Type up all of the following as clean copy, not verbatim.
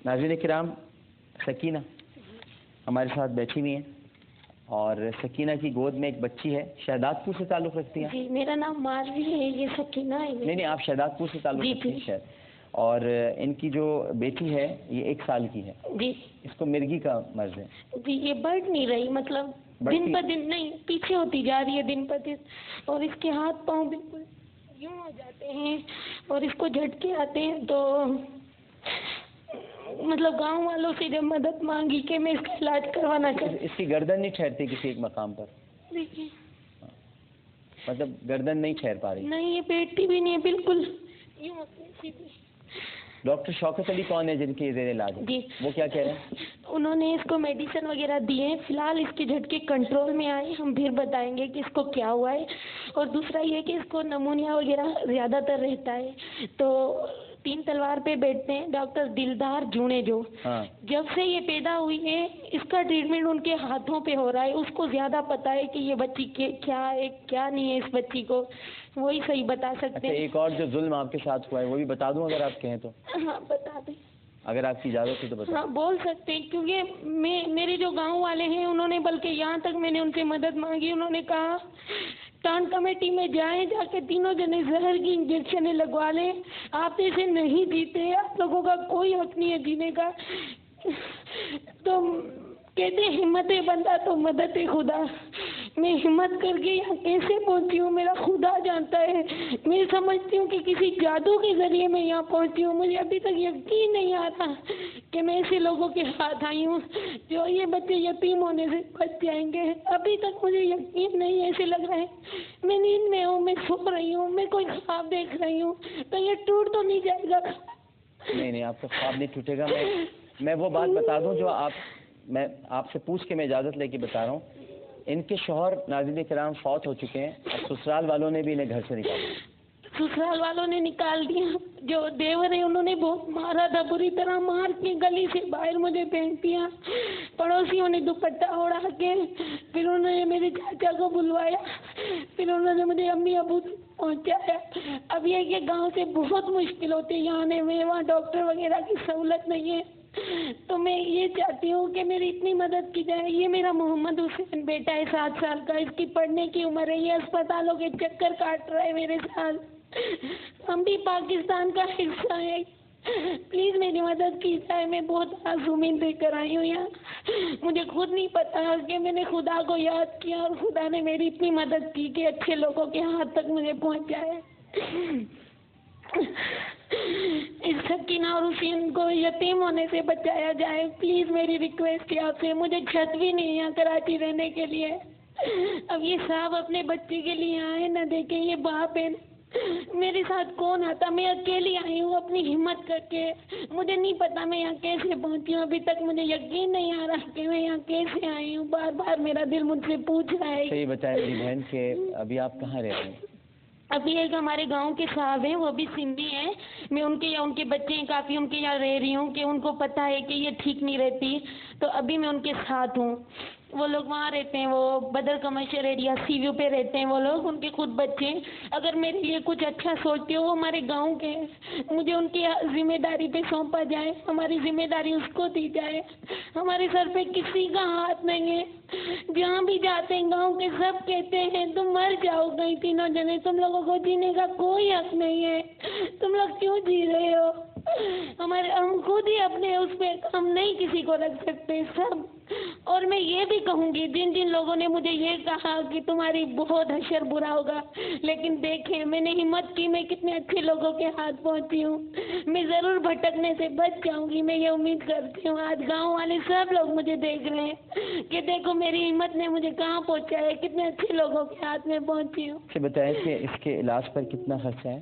ناظرین کرام، سکینہ ہمارے ساتھ بیٹھی ہوئی ہیں اور سکینہ کی گود میں ایک بچی ہے. شہداد پور سے تعلق رکھتی ہیں؟ جی میرا نام ماروی ہے، یہ سکینہ ہے. نہیں آپ شہداد پور سے تعلق رکھتی ہیں شاید. اور ان کی جو بیٹی ہے یہ 1 سال کی ہے. جی. اس کو مرگی کا مرض ہے. جی یہ بڑھ نہیں رہی، مطلب دن پہ دن نہیں پیچھے ہوتی جا رہی ہے دن پہ دن، اور اس کے ہاتھ پاؤں بالکل یوں ہو جاتے ہیں اور اس کو جھٹکے آتے ہیں. تو مطلب گاؤں والوں سے جب مدد مانگی کہ میں اس کا علاج کروانا چاہتی ہوں. اس کی گردن نہیں ٹھہرتی کسی ایک مقام پر؟ دیکھیے مطلب گردن نہیں ٹھہر پا رہی؟ نہیں، یہ بیٹھی بھی نہیں ہے، بالکل یوں ہوتی ہے سیدھی. ڈاکٹر شوکت علی کون ہے جن کے زیر علاج ہے؟ جی وہ کیا کہہ رہے ہیں؟ انہوں نے اس کو میڈیسن وغیرہ دیے ہیں، فی الحال اس کے جھٹکے کنٹرول میں آئے، ہم پھر بتائیں گے کہ اس کو کیا ہوا ہے. اور دوسرا یہ کہ اس کو نمونیا وغیرہ زیادہ تر رہتا ہے. تو 3 تلوار پہ بیٹھتے ہیں ڈاکٹر دلدار جونے جو. جب سے یہ پیدا ہوئی ہے اس کا ٹریٹمنٹ ان کے ہاتھوں پہ ہو رہا ہے. اس کو زیادہ پتا ہے کہ یہ بچی کیا ہے کیا نہیں ہے، اس بچی کو وہی صحیح بتا سکتے ہیں. ایک اور جو ظلم آپ کے ساتھ ہوا ہے وہ بھی بتا دوں اگر آپ کہیں تو؟ ہاں بتا دیں اگر آپ کی اجازت ہے تو بتا. ہاں بول سکتے ہیں، کیونکہ میرے جو گاؤں والے ہیں انہوں نے، بلکہ یہاں تک میں نے ان سے مدد مانگی، انہوں نے کہا ٹانٹ کمیٹی میں جائیں، جا کے تینوں جنے زہر کی انجیکشنیں لگوا لیں، آپ ایسے نہیں جیتے، آپ لوگوں کا کوئی حق نہیں ہے جینے کا. تو کہتے ہمت بندہ تو مدد خدا. میں ہمت کر کے یہاں کیسے پہنچی ہوں میرا خدا جانتا ہے. میں سمجھتی ہوں کہ کسی جادو کے ذریعے میں یہاں پہنچی ہوں. مجھے ابھی تک یقین نہیں آ رہا کہ میں ایسے لوگوں کے ہاتھ آئی ہوں جو یہ بچے یتیم ہونے سے بچ جائیں گے. ابھی تک مجھے یقین نہیں، ایسے لگ رہا ہے میں نیند میں ہوں، میں سو رہی ہوں، میں کوئی خواب دیکھ رہی ہوں. تو یہ ٹوٹ تو نہیں جائے گا؟ نہیں آپ کا خواب نہیں ٹوٹے گا. میں وہ بات بتا دوں جو میں آپ سے پوچھ کے میں اجازت لے کے بتا رہا ہوں. ان کے شوہر ناظرین کرام فوت ہو چکے ہیں اور سسرال والوں نے بھی انہیں گھر سے نکالا. سسرال والوں نے نکال دیا. جو دیور ہیں انہوں نے بہت مارا تھا، بری طرح مار کے گلی سے باہر مجھے پھینک دیا. پڑوسیوں نے دوپٹہ اڑا کے، پھر انہوں نے میرے چاچا کو بلوایا، پھر انہوں نے مجھے امی ابو پہنچایا. اب یہ کہ گاؤں سے بہت مشکل ہوتی ہے یہاں آنے میں، وہاں ڈاکٹر وغیرہ کی سہولت نہیں ہے. تو میں یہ چاہتی ہوں کہ میری اتنی مدد کی جائے. یہ میرا محمد حسین بیٹا ہے 7 سال کا، اس کی پڑھنے کی عمر ہے، یہ اسپتالوں کے چکر کاٹ رہا ہے میرے ساتھ. ہم بھی پاکستان کا حصہ ہیں، پلیز میری مدد کی جائے. میں بہت معصومین دے کر آئی ہوں یہاں. مجھے خود نہیں پتا کہ میں نے خدا کو یاد کیا اور خدا نے میری اتنی مدد کی کہ اچھے لوگوں کے ہاتھ تک مجھے پہنچایا. اس سکینہ اور حسین کو یتیم ہونے سے بچایا جائے. پلیز میری ریکویسٹ ہے آپ سے. مجھے چھت بھی نہیں یہاں کراچی رہنے کے لیے. اب یہ صاحب اپنے بچے کے لیے آئے نہ دیکھیں، یہ باپ ہے. میرے ساتھ کون آتا؟ میں اکیلی آئی ہوں اپنی ہمت کر کے. مجھے نہیں پتا میں یہاں کیسے پہنچی ہوں. ابھی تک مجھے یقین نہیں آ رہا کہ میں یہاں کیسے آئی ہوں. بار بار میرا دل مجھ سے پوچھ رہا ہے. صحیح بتائیں میری بہن کہ ابھی آپ کہاں رہ رہے ہیں؟ ابھی ایک ہمارے گاؤں کے صاحب ہیں، وہ بھی سندھی ہیں. میں ان کے بچے ہیں کافی، ان کے یہاں رہ رہی ہوں کہ ان کو پتہ ہے کہ یہ ٹھیک نہیں رہتی. تو ابھی میں ان کے ساتھ ہوں. وہ لوگ وہاں رہتے ہیں، وہ بدر کمرشل ایریا سی ویو پہ رہتے ہیں. وہ لوگ، ان کے خود بچے ہیں. اگر میرے لیے کچھ اچھا سوچتے ہو، وہ ہمارے گاؤں کے ہیں، مجھے ان کی ذمہ داری پہ سونپا جائے. ہماری ذمہ داری اس کو دی جائے. ہمارے سر پہ کسی کا ہاتھ نہیں ہے. جہاں بھی جاتے ہیں گاؤں کے سب کہتے ہیں تم مر جاؤ گئی تینوں جنے، تم لوگوں کو جینے کا کوئی حق نہیں ہے، تم لوگ کیوں جی رہے ہو؟ ہم خود ہی اپنے اس پہ ہم نہیں کسی کو رکھ سکتے سب. اور میں یہ بھی کہوں گی جن جن لوگوں نے مجھے یہ کہا کہ تمہاری بہت حشر برا ہوگا، لیکن دیکھیں میں نے ہمت کی، میں کتنے اچھے لوگوں کے ہاتھ پہنچی ہوں. میں ضرور بھٹکنے سے بچ جاؤں گی، میں یہ امید کرتی ہوں. آج گاؤں والے سب لوگ مجھے دیکھ رہے ہیں کہ دیکھو میری ہمت نے مجھے کہاں پہنچا ہے، کتنے اچھے لوگوں کے ہاتھ میں پہنچی ہوں. بتائیں کہ اس کے علاج پر کتنا خرچہ ہے؟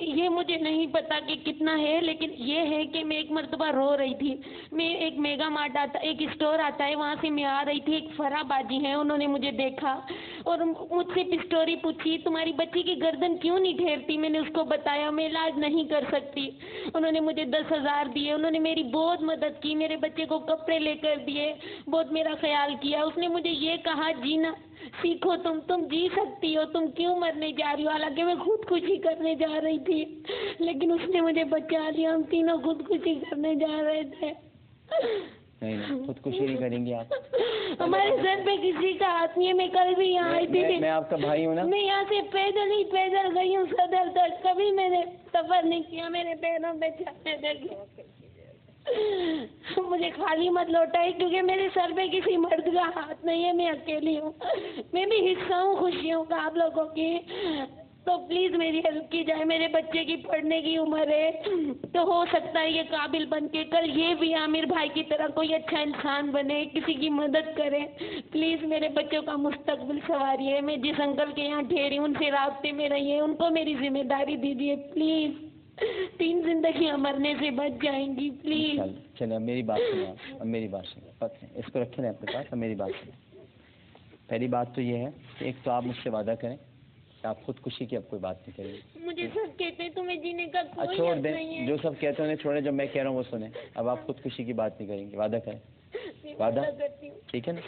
یہ مجھے نہیں پتا کہ کتنا ہے، لیکن یہ ہے کہ میں ایک مرتبہ رو رہی تھی. میں ایک میگا مارٹ آتا، ایک اسٹور آتا ہے، وہاں سے میں آ رہی تھی. ایک فرا باجی ہیں، انہوں نے مجھے دیکھا اور مجھ سے پسٹوری پوچھی تمہاری بچی کی گردن کیوں نہیں ٹھہرتی. میں نے اس کو بتایا میں علاج نہیں کر سکتی. انہوں نے مجھے 10,000 دیے. انہوں نے میری بہت مدد کی، میرے بچے کو کپڑے لے کر دیے، بہت میرا خیال کیا. اس نے مجھے یہ کہا جینا सीखो, तुम जी सकती हो, तुम क्यों मरने जा रही हो? हालांकि मैं खुदकुशी करने जा रही थी, लेकिन उसने मुझे बचा लिया। हम तीनों खुदकुशी करने जा रहे थे। नहीं, खुदकुशी नहीं करेंगी आप। हमारे सर पे किसी का हाथ नहीं है। मैं कल भी यहाँ आई थी। मैं आपका भाई हूँ ना। मैं यहाँ से पैदल गई हूँ सदर तक, कभी मैंने सफर नहीं किया, मेरे पैरों पे चलने देगी। मुझे खाली मत लौटाई, क्योंकि मेरे सर पे किसी मर्द का हाथ नहीं है, मैं अकेली हूँ। मैं भी हिस्सा हूँ खुशियों का आप लोगों की। तो प्लीज मेरी हेल्प की जाए। मेरे बच्चे की पढ़ने की उम्र है, तो हो सकता है ये काबिल बन के कल ये भी आमिर भाई की तरह कोई अच्छा इंसान बने, किसी की मदद करे। प्लीज मेरे बच्चों का मुस्तकबिल संवारिए। मैं जिस अंकल के यहाँ ठहरी उनसे रास्ते में रहिए, उनको मेरी जिम्मेदारी दीजिए प्लीज। 3 जिंदगियां मरने से बच जाएंगी प्लीज। चलिए, अब मेरी बात सुनिए। अब मेरी बात सुनिए, इसको रखे ना अपने पास। अब मेरी बात सुनिए। पहली बात तो ये है कि एक तो आप मुझसे वादा करें कि आप खुदकुशी की अब कोई बात नहीं करेंगे। मुझे सब कहते हैं तुम्हें जीने का कोई छोड़ हक नहीं दें, है। जो सब कहते हैं उन्हें छोड़ें, जो मैं कह रहा हूँ वो सुने। अब आप खुदकुशी की बात नहीं करेंगे, वादा करें। वादा, ठीक है ना?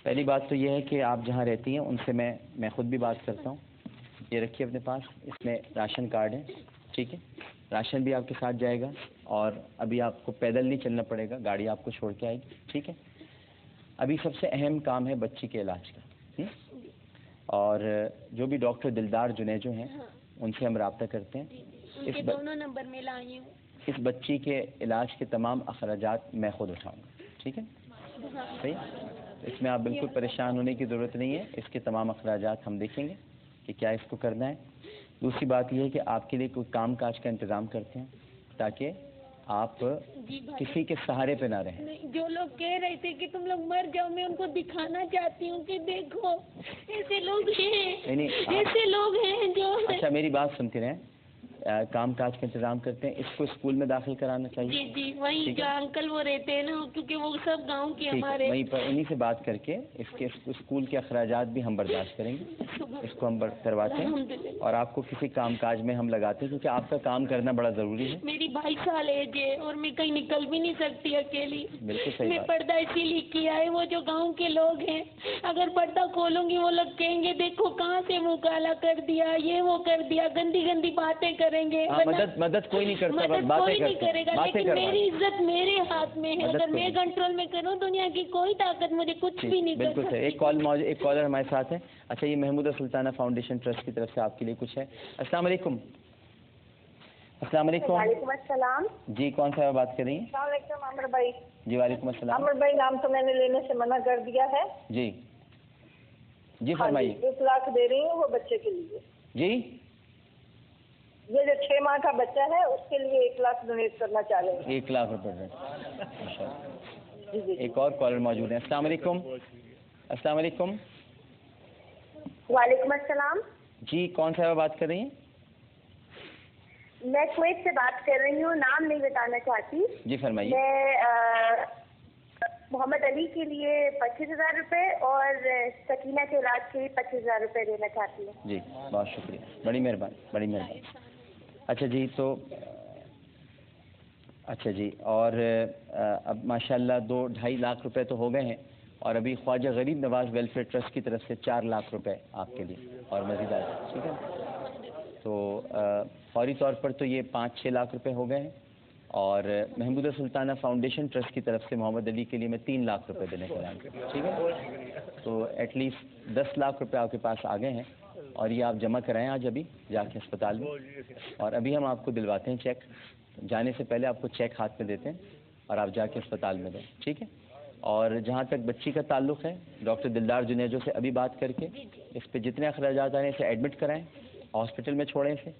पहली बात तो ये है कि आप जहाँ रहती हैं उनसे मैं खुद भी बात करता हूँ। ये रखिए अपने पास, इसमें राशन कार्ड है, ठीक है? राशन भी आपके साथ जाएगा, और अभी आपको पैदल नहीं चलना पड़ेगा, गाड़ी आपको छोड़ के आएगी, ठीक है? अभी सबसे अहम काम है बच्ची के इलाज का। और जो भी डॉक्टर दिलदार जुनेजो हैं, उनसे हम रब्ता करते हैं। उनके दोनों नंबर में लाई हूँ। इस बच्ची के इलाज के तमाम अखराजात मैं खुद उठाऊंगा, ठीक है? सही। इसमें आप बिल्कुल परेशान होने की ज़रूरत नहीं है। इसके तमाम अखराजात हम देखेंगे कि क्या इसको करना है। दूसरी बात यह है कि आपके लिए कोई काम काज का इंतज़ाम करते हैं, ताकि आप किसी के सहारे पे ना रहें। जो लोग कह रहे थे कि तुम लोग मर जाओ, मैं उनको दिखाना चाहती हूँ कि देखो ऐसे लोग हैं, ऐसे लोग हैं जो। अच्छा, मेरी बात सुनते रहें। काम काज का इंतजाम करते हैं। इसको स्कूल में दाखिल कराना चाहिए। जी जी, वहीं जो अंकल वो रहते हैं ना, क्योंकि वो सब गांव के हमारे। वहीं पर उन्हीं से बात करके इसके स्कूल के अखराजात भी हम बर्दाश्त करेंगे। इसको हम करवाते हैं और आपको किसी काम काज में हम लगाते हैं, क्योंकि आपका काम करना बड़ा ज़रूरी है। मेरी 22 साल एज है और मैं कहीं निकल भी नहीं सकती अकेली। बिल्कुल सही मैं बात। पर्दा इसीलिए किया है, वो जो गांव के लोग हैं, अगर पर्दा खोलूंगी वो लोग कहेंगे देखो कहाँ से मुँह काला कर दिया, ये वो कर दिया, गंदी गंदी बातें करेंगे। मदद कोई नहीं करता, मदद कोई नहीं करेगा, लेकिन मेरी इज्जत मेरे हाथ में है। अगर मैं कंट्रोल में करूँ, दुनिया की कोई ताकत मुझे कुछ भी नहीं कर सकती। बिल्कुल। एक कॉलर हमारे साथ है। अच्छा, ये महमूदा सुल्ताना फाउंडेशन ट्रस्ट की तरफ से आपके लिए कुछ है। अस्सलाम वालेकुम। अस्सलाम वालेकुम। वालेकुम अस्सलाम। जी, कौन सा बात कर रही हैं? अस्सलाम वालेकुम अमर भाई। जी वालेकुम अस्सलाम। अमर भाई, नाम तो मैंने लेने से मना कर दिया है। जी जी, फरमाइए। 1 लाख दे रही हूँ वो बच्चे के लिए। जी, ये जो 6 माह का बच्चा है उसके लिए 1 लाख डोनेट करना चाह रहे हैं। 1 लाख रुपए। एक और कॉलर मौजूद है। अस्सलाम वालेकुम। अस्सलाम वालेकुम। वालेकुम अस्सलाम। जी, कौन सा बात कर रही हैं? मैं कुवैत से बात कर रही हूँ, नाम नहीं बताना चाहती। जी फरमाइए। मैं मोहम्मद अली के लिए 25,000 रुपये और सकीना के इलाज के लिए 25,000 रुपये देना चाहती हूँ। जी, बहुत शुक्रिया, बड़ी मेहरबानी, बड़ी मेहरबानी। अच्छा जी, तो अच्छा जी, और अब माशाल्लाह 2-2.5 लाख रुपए तो हो गए हैं, और अभी ख्वाजा गरीब नवाज वेलफेयर ट्रस्ट की तरफ से 4 लाख रुपए आपके लिए और मज़ीद आ जाए, ठीक है? तो फौरी तौर पर तो ये 5-6 लाख रुपए हो गए हैं, और महमूदा सुल्ताना फाउंडेशन ट्रस्ट की तरफ से मोहम्मद अली के लिए मैं 3 लाख रुपए देने को आया, ठीक है? तो एटलीस्ट 10 लाख रुपए आपके पास आ गए हैं, और ये आप जमा कराएं आज अभी जाके अस्पताल में, और अभी हम आपको दिलवाते हैं चेक। जाने से पहले आपको चेक हाथ में देते हैं और आप जाके अस्पताल में दें, ठीक है? और जहाँ तक बच्ची का ताल्लुक़ है, डॉक्टर दिलदार जुनेजो से अभी बात करके इस पे जितने अखराजात आए इसे एडमिट कराएं, हॉस्पिटल में छोड़ें इसे,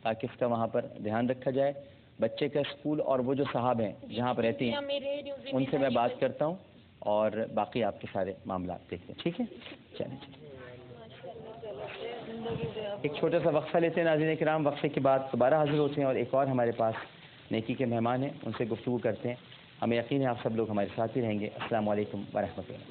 ताकि इसका वहाँ पर ध्यान रखा जाए। बच्चे का स्कूल और वो जो साहब हैं जहाँ पर रहती हैं उनसे मैं बात करता हूँ, और बाकी आपके सारे मामला देखते हैं, ठीक है? चलिए, एक छोटा सा वक्फा लेते हैं नाज़रीन किराम। वक्फे के बाद दोबारा हाजिर होते हैं और एक और हमारे पास नेकी के मेहमान हैं, उनसे गुफ्तगू करते हैं। हमें यकीन है आप सब लोग हमारे साथ ही रहेंगे। अस्सलाम वालेकुम व रहमतुल्लाह।